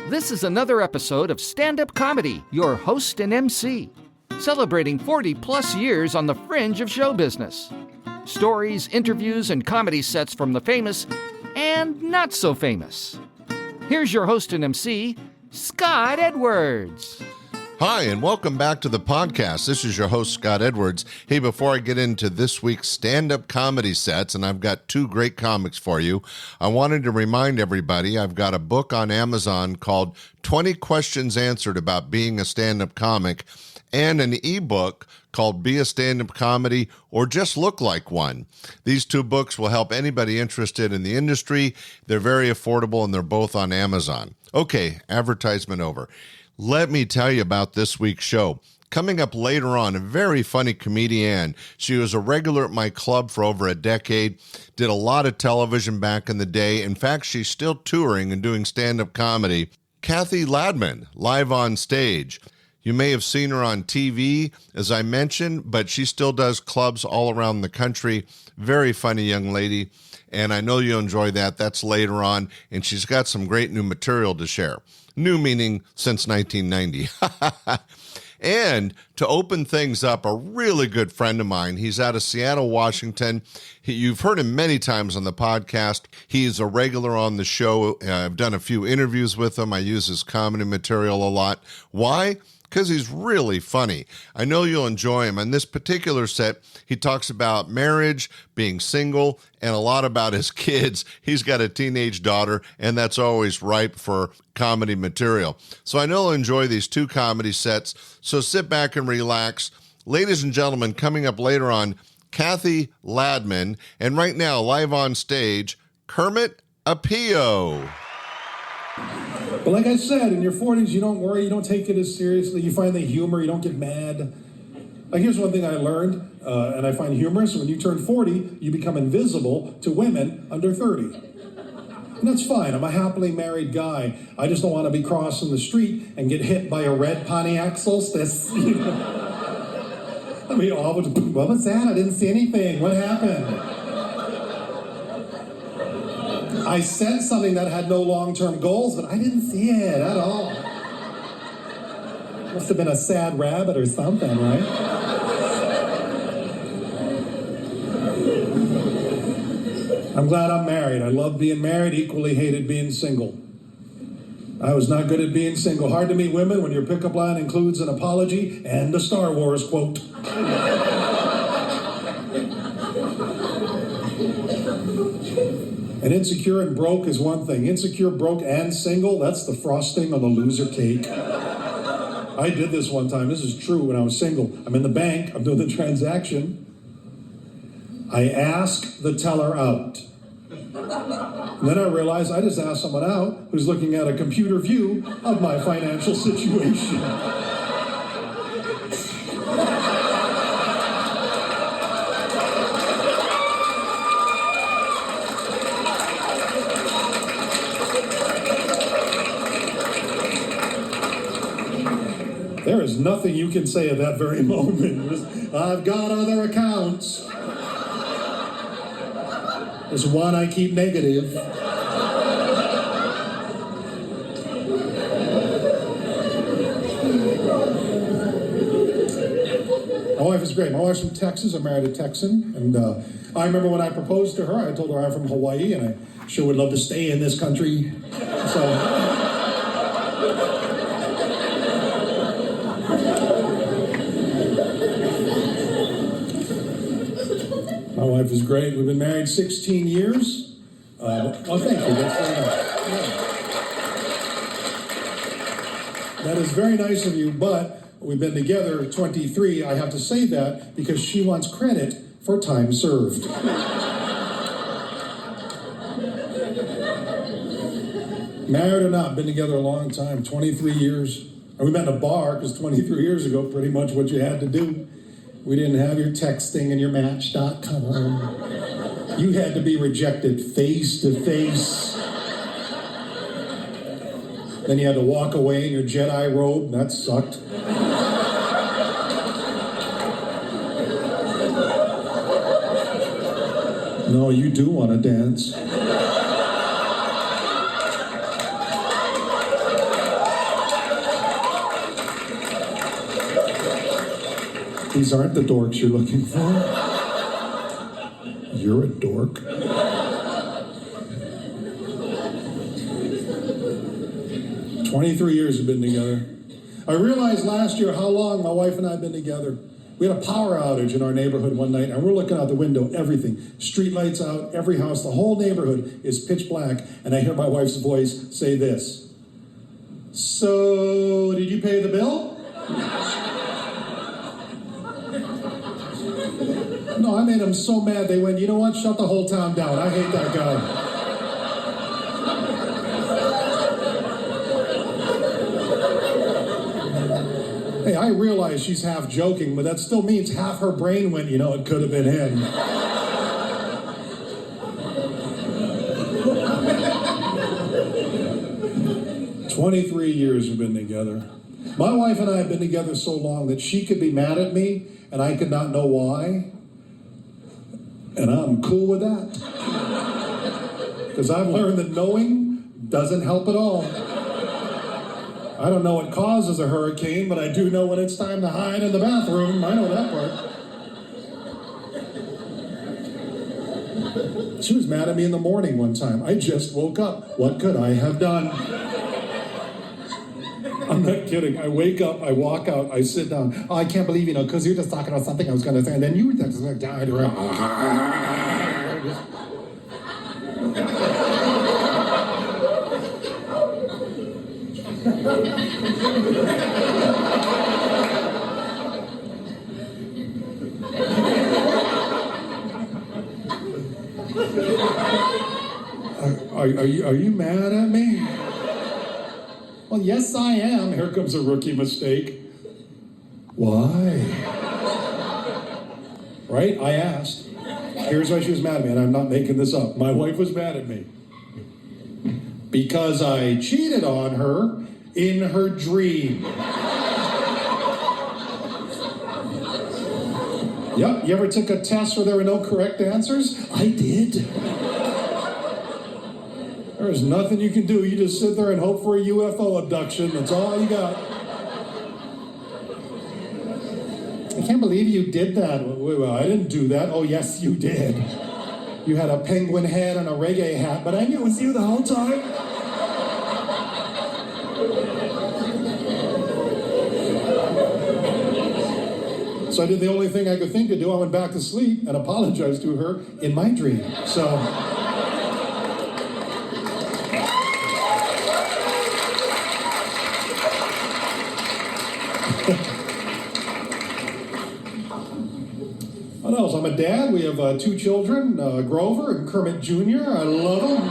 This is another episode of Stand-Up Comedy, your host and MC, celebrating 40-plus years on the fringe of show business. Stories, interviews, and comedy sets from the famous and not so famous. Here's your host and MC, Scott Edwards. Hi, and welcome back to the podcast. This is your host, Scott Edwards. Hey, before I get into this week's stand-up comedy sets, and I've got two great comics for you, I wanted to remind everybody I've got a book on Amazon called 20 Questions Answered About Being a Stand-Up Comic, and an ebook called Be a Stand-Up Comedy or Just Look Like One. These two books will help anybody interested in the industry. They're very affordable, and they're both on Amazon. Okay, advertisement over. Let me tell you about this week's show. Coming up later on, a very funny comedienne. She was a regular at my club for over a decade, did a lot of television back in the day. In fact, she's still touring and doing stand-up comedy. Cathy Ladman, live on stage. You may have seen her on TV, as I mentioned, but she still does clubs all around the country. Very funny young lady, and I know you'll enjoy that. That's later on, and she's got some great new material to share. New meaning since 1990. And to open things up, a really good friend of mine. He's out of Seattle, Washington. You've heard him many times on the podcast. He's a regular on the show. I've done a few interviews with him. I use his comedy material a lot. Why? Because he's really funny. I know you'll enjoy him. On this particular set, he talks about marriage, being single, and a lot about his kids. He's got a teenage daughter, and that's always ripe for comedy material. So I know you'll enjoy these two comedy sets. So sit back and relax. Ladies and gentlemen, coming up later on, Cathy Ladman, and right now, live on stage, Kermet Apio. But like I said, in your 40s, you don't worry, you don't take it as seriously, you find the humor, you don't get mad. Like, here's one thing I learned, and I find humorous: when you turn 40, you become invisible to women under 30. And that's fine. I'm a happily married guy. I just don't want to be crossing the street and get hit by a red Pontiac Solstice. I mean, what was that? I didn't see anything. What happened? I said something that had no long-term goals, but I didn't see it at all. Must have been a sad rabbit or something, right? I'm glad I'm married. I love being married, equally hated being single. I was not good at being single. Hard to meet women when your pickup line includes an apology and a Star Wars quote. And insecure and broke is one thing. Insecure, broke, and single, that's the frosting on the loser cake. I did this one time. This is true when I was single. I'm in the bank. I'm doing the transaction. I ask the teller out. And then I realized I just asked someone out who's looking at a computer view of my financial situation. There is nothing you can say at that very moment. I've got other accounts. There's one I keep negative. My wife is great. My wife's from Texas. I married a Texan. And I remember when I proposed to her, I told her I'm from Hawaii and I sure would love to stay in this country. So... My wife is great. We've been married 16 years. Well, thank you. That's very nice. Yeah. That is very nice of you, but we've been together 23. I have to say that because she wants credit for time served. Married or not, been together a long time, 23 years. And we met in a bar because 23 years ago, pretty much what you had to do. We didn't have your texting and your Match.com. You had to be rejected face to face. Then you had to walk away in your Jedi robe. That sucked. No, you do want to dance. These aren't the dorks you're looking for. You're a dork. 23 years we've been together. I realized last year how long my wife and I have been together. We had a power outage in our neighborhood one night, and we're looking out the window, everything. Street lights out, every house, the whole neighborhood is pitch black, and I hear my wife's voice say this. So, did you pay the bill? No, I made them so mad they went, you know what, shut the whole town down. I hate that guy. Hey, I realize she's half joking, but that still means half her brain went, you know, it could have been him. 23 years we've been together. My wife and I have been together so long that she could be mad at me and I could not know why. And I'm cool with that. Because I've learned that knowing doesn't help at all. I don't know what causes a hurricane, but I do know when it's time to hide in the bathroom. I know that part. She was mad at me in the morning one time. I just woke up. What could I have done? I'm not kidding. I wake up, I walk out, I sit down. Oh, I can't believe, because you're just talking about something I was going to say, and then you were just died around. Are you mad at me? Well, yes, I am. Here comes a rookie mistake. Why? Right? I asked. Here's why she was mad at me, and I'm not making this up. My wife was mad at me. Because I cheated on her in her dream. Yep, you ever took a test where there were no correct answers? I did. There's nothing you can do. You just sit there and hope for a UFO abduction. That's all you got. I can't believe you did that. Well, I didn't do that. Oh, yes, you did. You had a penguin head and a reggae hat, but I knew it was you the whole time. So I did the only thing I could think to do. I went back to sleep and apologized to her in my dream. So... What else? I'm a dad. We have 2 children, Grover and Kermet Jr. I love them.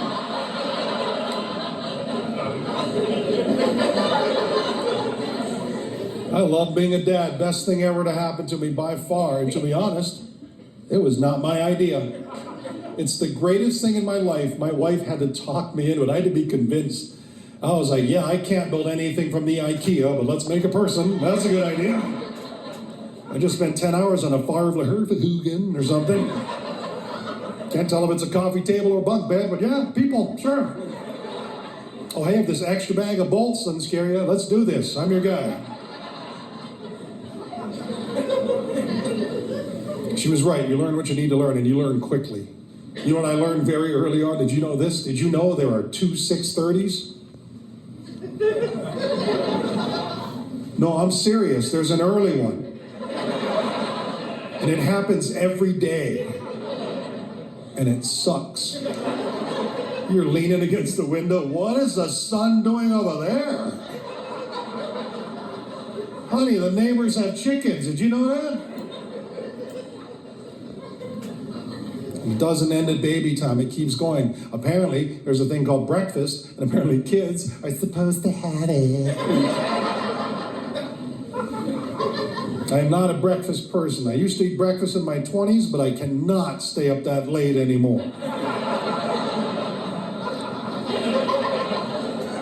I love being a dad. Best thing ever to happen to me by far. And to be honest, it was not my idea. It's the greatest thing in my life. My wife had to talk me into it. I had to be convinced. I was like, yeah, I can't build anything from the IKEA, but let's make a person. That's a good idea. I just spent 10 hours on a Farvleherverhugen or something. Can't tell if it's a coffee table or bunk bed, but yeah, people, sure. Oh, I have this extra bag of bolts, doesn't scare you. Let's do this. I'm your guy. She was right. You learn what you need to learn, and you learn quickly. You know what I learned very early on? Did you know this? Did you know there are 2 630s? No, I'm serious. There's an early one. And it happens every day. And it sucks. You're leaning against the window. What is the sun doing over there? Honey, the neighbors have chickens. Did you know that? It doesn't end at baby time. It keeps going. Apparently, there's a thing called breakfast, and apparently kids are supposed to have it. I am not a breakfast person. I used to eat breakfast in my 20s, but I cannot stay up that late anymore.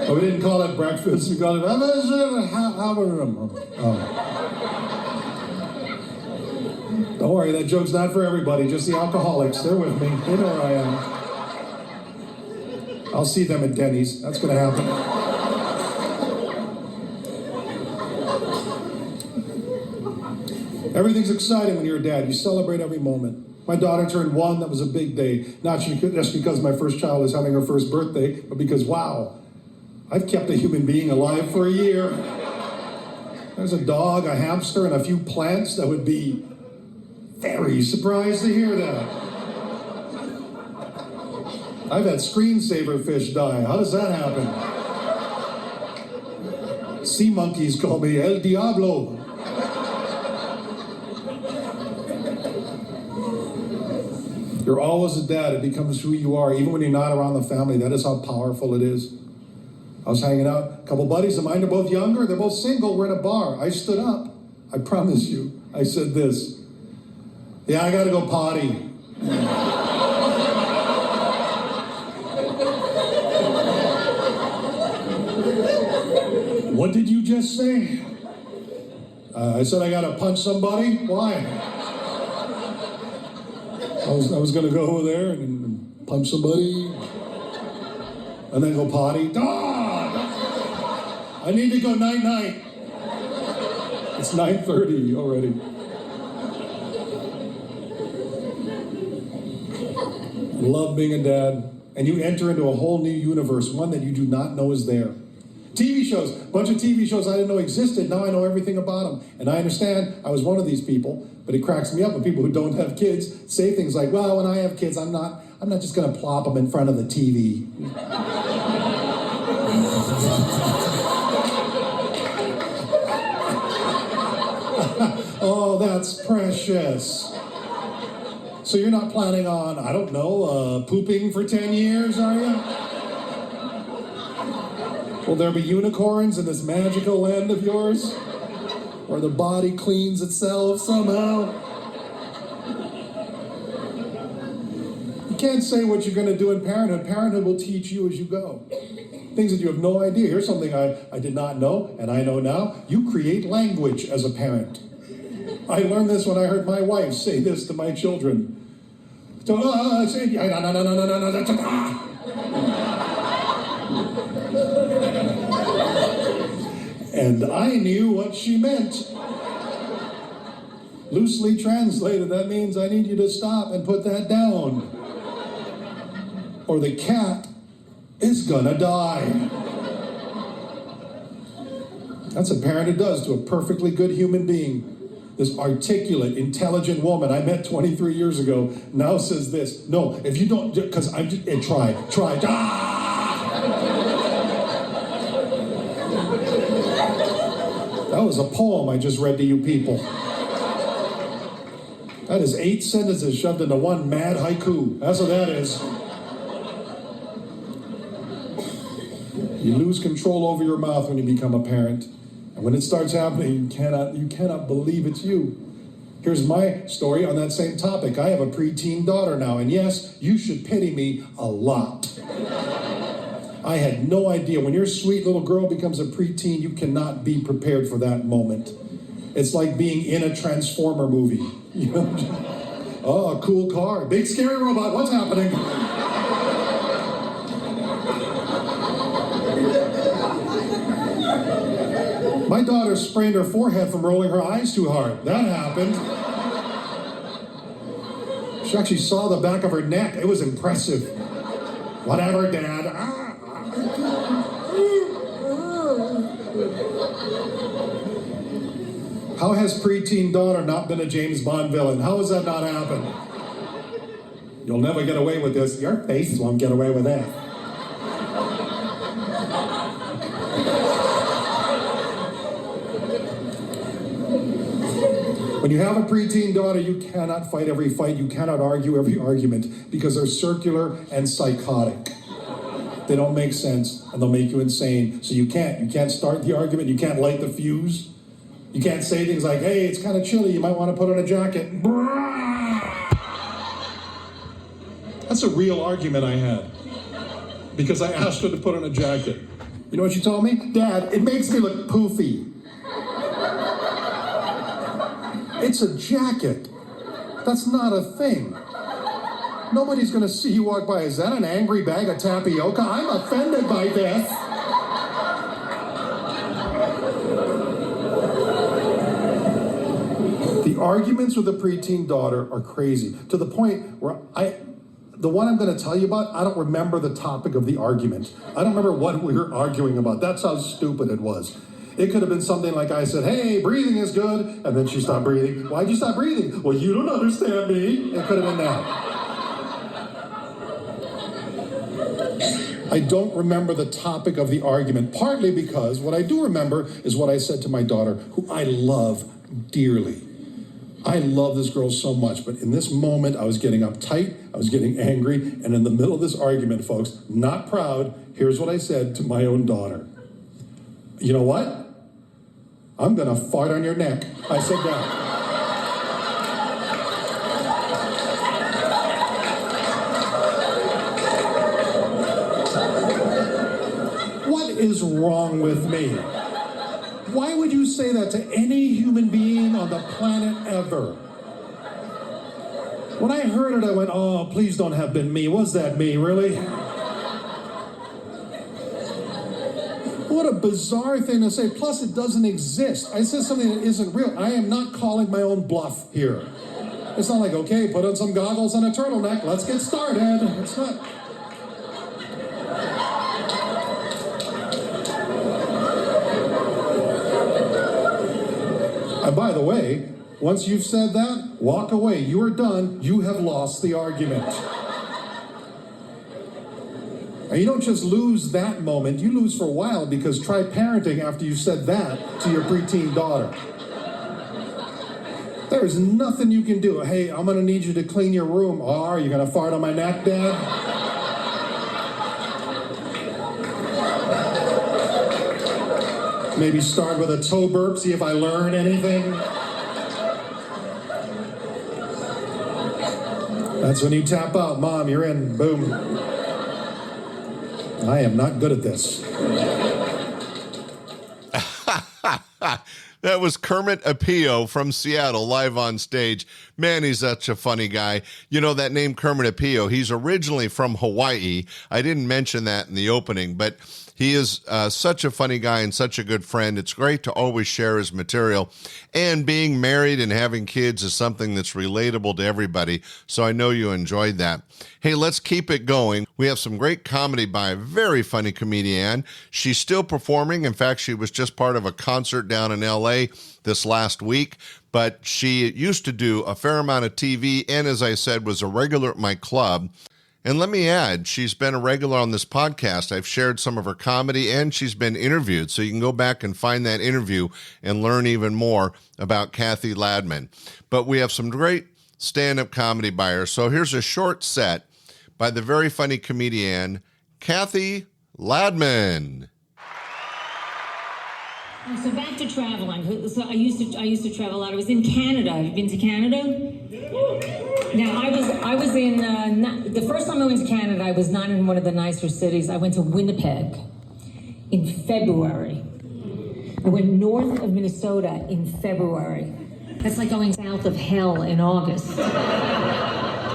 Oh, we didn't call it breakfast. We called it... Don't worry, that joke's not for everybody, just the alcoholics. They're with me. They know where I am. I'll see them at Denny's. That's going to happen. Everything's exciting when you're a dad. You celebrate every moment. My daughter turned 1. That was a big day. Not just because my first child is having her first birthday, but because, wow, I've kept a human being alive for a year. There's a dog, a hamster, and a few plants that would be very surprised to hear that. I've had screensaver fish die. How does that happen? Sea monkeys call me El Diablo. You're always a dad. It becomes who you are, even when you're not around the family. That is how powerful it is. I was hanging out. A couple buddies of mine are both younger. They're both single. We're in a bar. I stood up. I promise you. I said this. Yeah, I gotta go potty. What did you just say? I said I gotta punch somebody. Why? I was gonna go over there and punch somebody, and then go potty. Dog! I need to go night-night. It's 9:30 already. I love being a dad, and you enter into a whole new universe, one that you do not know is there. TV shows, a bunch of TV shows I didn't know existed. Now I know everything about them. And I understand I was one of these people, but it cracks me up when people who don't have kids say things like, well, when I have kids, I'm not just going to plop them in front of the TV. Oh, that's precious. So you're not planning on, I don't know, pooping for 10 years, are you? Will there be unicorns in this magical land of yours? Or the body cleans itself somehow? You can't say what you're going to do in parenthood. Parenthood will teach you as you go. Things that you have no idea. Here's something I did not know, and I know now. You create language as a parent. I learned this when I heard my wife say this to my children. So, and I knew what she meant. Loosely translated, that means I need you to stop and put that down, or the cat is gonna die. That's what parenthood does to a perfectly good human being. This articulate, intelligent woman I met 23 years ago now says this. No, if you don't, because I'm just, try. That was a poem I just read to you people. That is 8 sentences shoved into one mad haiku. That's what that is. You lose control over your mouth when you become a parent. And when it starts happening, you cannot believe it's you. Here's my story on that same topic. I have a preteen daughter now, and yes, you should pity me a lot. I had no idea. When your sweet little girl becomes a preteen, you cannot be prepared for that moment. It's like being in a Transformer movie. You know? Oh, a cool car. Big scary robot. What's happening? My daughter sprained her forehead from rolling her eyes too hard. That happened. She actually saw the back of her neck. It was impressive. Whatever, Dad. How has preteen daughter not been a James Bond villain? How has that not happened? You'll never get away with this. Your face won't get away with that. When you have a preteen daughter, you cannot fight every fight. You cannot argue every argument because they're circular and psychotic. They don't make sense, and they'll make you insane. So you can't start the argument. You can't light the fuse. You can't say things like, hey, it's kind of chilly. You might want to put on a jacket. That's a real argument I had because I asked her to put on a jacket. You know what she told me? Dad, it makes me look poofy. It's a jacket. That's not a thing. Nobody's going to see you walk by. Is that an angry bag of tapioca? I'm offended by this. The arguments with a preteen daughter are crazy, to the point where the one I'm going to tell you about, I don't remember the topic of the argument. I don't remember what we were arguing about. That's how stupid it was. It could have been something like I said, hey, breathing is good, and then she stopped breathing. Why'd you stop breathing? Well, you don't understand me. It could have been that. I don't remember the topic of the argument, partly because what I do remember is what I said to my daughter, who I love dearly. I love this girl so much, but in this moment, I was getting uptight, I was getting angry, and in the middle of this argument, folks, not proud, here's what I said to my own daughter. You know what? I'm gonna fart on your neck. I said that. What is wrong with me? Why would you say that to any human being on the planet ever? When I heard it, I went, oh, please don't have been me. Was that me, really? What a bizarre thing to say. Plus, it doesn't exist. I said something that isn't real. I am not calling my own bluff here. It's not like, okay, put on some goggles and a turtleneck. Let's get started. It's not. And by the way, once you've said that, walk away. You are done. You have lost the argument. And you don't just lose that moment, you lose for a while, because try parenting after you said that to your preteen daughter. There is nothing you can do. Hey, I'm going to need you to clean your room. Oh, are you going to fart on my neck, Dad? Maybe start with a toe burp, see if I learn anything. That's when you tap out. Mom, you're in. Boom. I am not good at this. That was Kermet Apio from Seattle, live on stage. Man, he's such a funny guy. You know that name Kermet Apio, he's originally from Hawaii. I didn't mention that in the opening, but he is such a funny guy and such a good friend. It's great to always share his material. And being married and having kids is something that's relatable to everybody, so I know you enjoyed that. Hey, let's keep it going. We have some great comedy by a very funny comedienne. She's still performing. In fact, she was just part of a concert down in L.A. this last week, but she used to do a fair amount of TV and, as I said, was a regular at my club. And let me add, she's been a regular on this podcast. I've shared some of her comedy, and she's been interviewed. So you can go back and find that interview and learn even more about Cathy Ladman. But we have some great stand-up comedy by her. So here's a short set by the very funny comedienne, Cathy Ladman. So back to traveling. So I used to travel a lot. I was in Canada. Have you been to Canada? Now I was in the first time I went to Canada. I was not in one of the nicer cities. I went to Winnipeg in February. I went north of Minnesota in February. That's like going south of hell in August.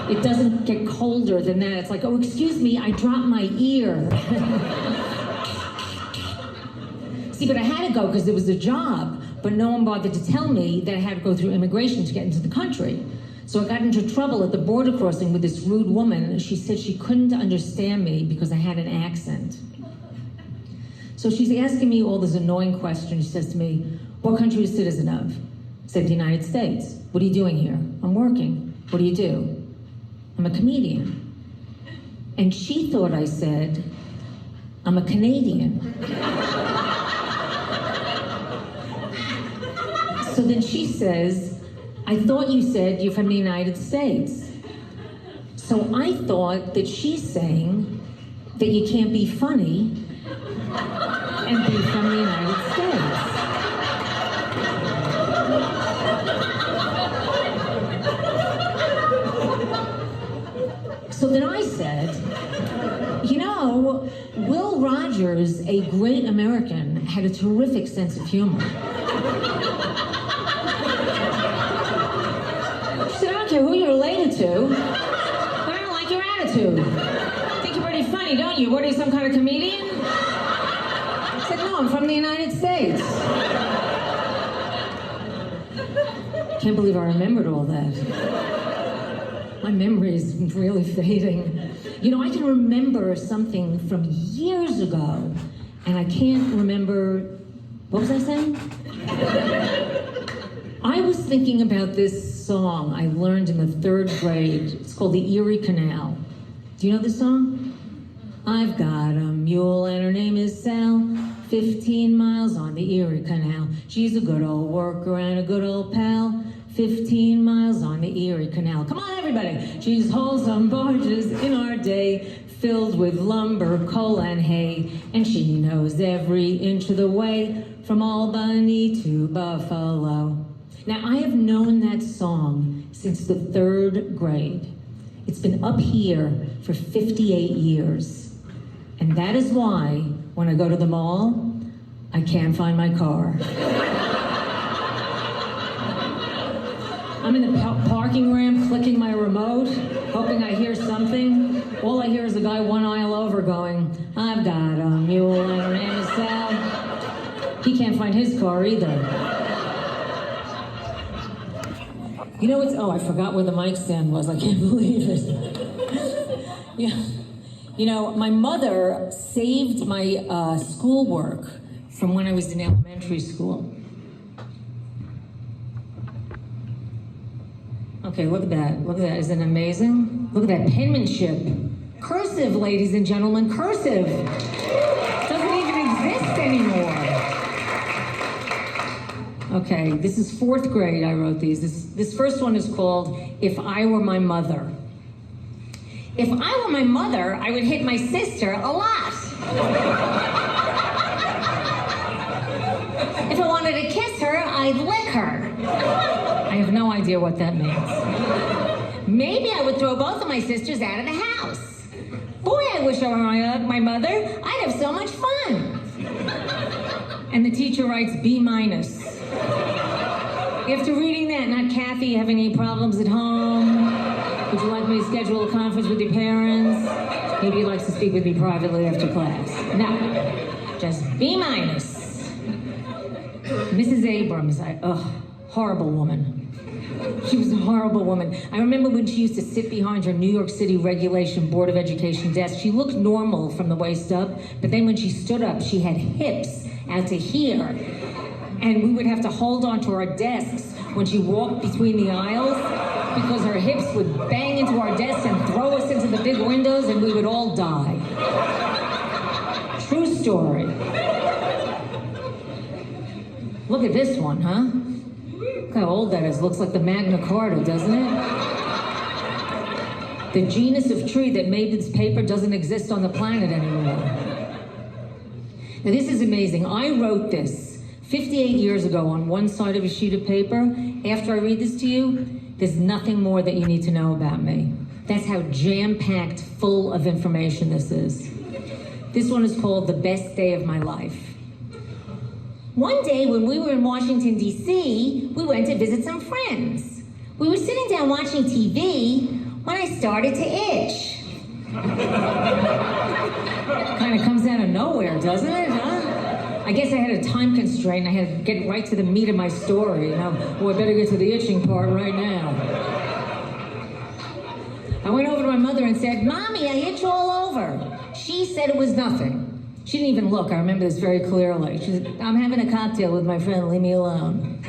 It doesn't get colder than that. It's like, oh, excuse me, I dropped my ear. See, but I had to go because it was a job, but no one bothered to tell me that I had to go through immigration to get into the country. So I got into trouble at the border crossing with this rude woman. She said she couldn't understand me because I had an accent. So she's asking me all these annoying questions. She says to me, what country are you a citizen of? I said, the United States. What are you doing here? I'm working. What do you do? I'm a comedian. And she thought I said, I'm a Canadian. So then she says, I thought you said you're from the United States. So I thought that she's saying that you can't be funny and be from the United States. So then I said, you know, Will Rogers, a great American, had a terrific sense of humor. Who you're related to, but I don't like your attitude. Think you're pretty funny, don't you? What are you, some kind of comedian? I said, no, I'm from the United States. Can't believe I remembered all that. My memory is really fading. You know, I can remember something from years ago, and I can't remember, what was I saying? I was thinking about this song I learned in the 3rd grade. It's called the Erie Canal. Do you know this song? I've got a mule and her name is Sal, 15 miles on the Erie Canal. She's a good old worker and a good old pal, 15 miles on the Erie Canal. Come on, everybody. She's hauled some barges in our day, filled with lumber, coal, and hay, and she knows every inch of the way from Albany to Buffalo. Now, I have known that song since the 3rd grade. It's been up here for 58 years. And that is why, when I go to the mall, I can't find my car. I'm in the parking ramp, clicking my remote, hoping I hear something. All I hear is a guy one aisle over going, I've got a mule and her name is Sal. He can't find his car either. You know, I forgot where the mic stand was. I can't believe it. Yeah. You know, my mother saved my schoolwork from when I was in elementary school. Okay, look at that. Look at that. Isn't it amazing? Look at that penmanship. Cursive, ladies and gentlemen, cursive. Doesn't even exist anymore. Okay, this is 4th grade I wrote these. This first one is called If I Were My Mother. If I were my mother, I would hit my sister a lot. If I wanted to kiss her, I'd lick her. I have no idea what that means. Maybe I would throw both of my sisters out of the house. Boy, I wish I were my mother. I'd have so much fun. And the teacher writes B-. After reading that, not Kathy, you have any problems at home? Would you like me to schedule a conference with your parents? Maybe you'd like to speak with me privately after class. No, just B-. Mrs. Abrams, horrible woman. She was a horrible woman. I remember when she used to sit behind her New York City Regulation Board of Education desk. She looked normal from the waist up, but then when she stood up, she had hips out to here. And we would have to hold on to our desks when she walked between the aisles because her hips would bang into our desks and throw us into the big windows and we would all die. True story. Look at this one, huh? Look how old that is. Looks like the Magna Carta, doesn't it? The genus of tree that made this paper doesn't exist on the planet anymore. Now this is amazing. I wrote this 58 years ago on one side of a sheet of paper. After I read this to you, there's nothing more that you need to know about me. That's how jam-packed full of information this is. This one is called The Best Day of My Life. One day when we were in Washington, D.C., we went to visit some friends. We were sitting down watching TV when I started to itch. Kind of comes out of nowhere, doesn't it, huh? I guess I had a time constraint. I had to get right to the meat of my story. I better get to the itching part right now. I went over to my mother and said, Mommy, I itch all over. She said it was nothing. She didn't even look. I remember this very clearly. She said, I'm having a cocktail with my friend, leave me alone.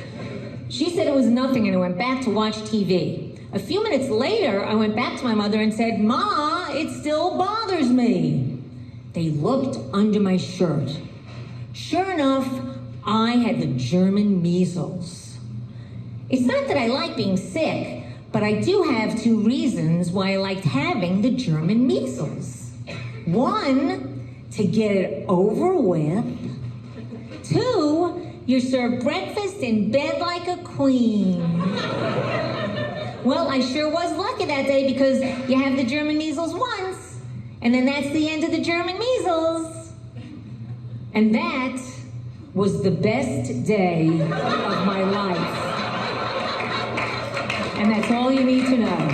She said it was nothing and I went back to watch TV. A few minutes later, I went back to my mother and said, Ma, it still bothers me. They looked under my shirt. Sure enough, I had the German measles. It's not that I like being sick, but I do have 2 reasons why I liked having the German measles. 1, to get it over with. 2, you serve breakfast in bed like a queen. Well, I sure was lucky that day because you have the German measles once, and then that's the end of the German measles. And that was the best day of my life. And that's all you need to know.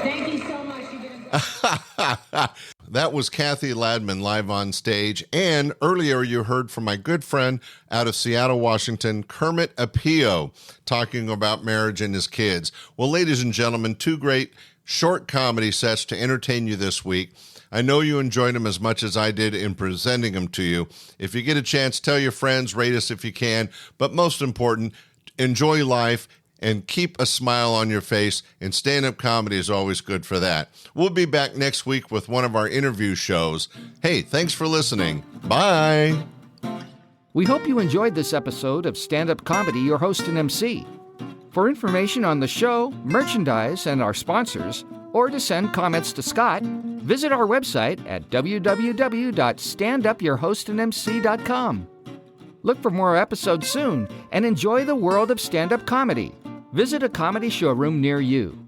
Thank you so much. That was Cathy Ladman live on stage. And earlier you heard from my good friend out of Seattle, Washington, Kermet Apio, talking about marriage and his kids. Well, ladies and gentlemen, two great short comedy sets to entertain you this week. I know you enjoyed them as much as I did in presenting them to you. If you get a chance, tell your friends, rate us if you can. But most important, enjoy life and keep a smile on your face. And stand-up comedy is always good for that. We'll be back next week with one of our interview shows. Hey, thanks for listening. Bye. We hope you enjoyed this episode of Stand-Up Comedy, your host and MC. For information on the show, merchandise, and our sponsors, or to send comments to Scott, visit our website at www.standupyourhostandmc.com. Look for more episodes soon and enjoy the world of stand-up comedy. Visit a comedy showroom near you.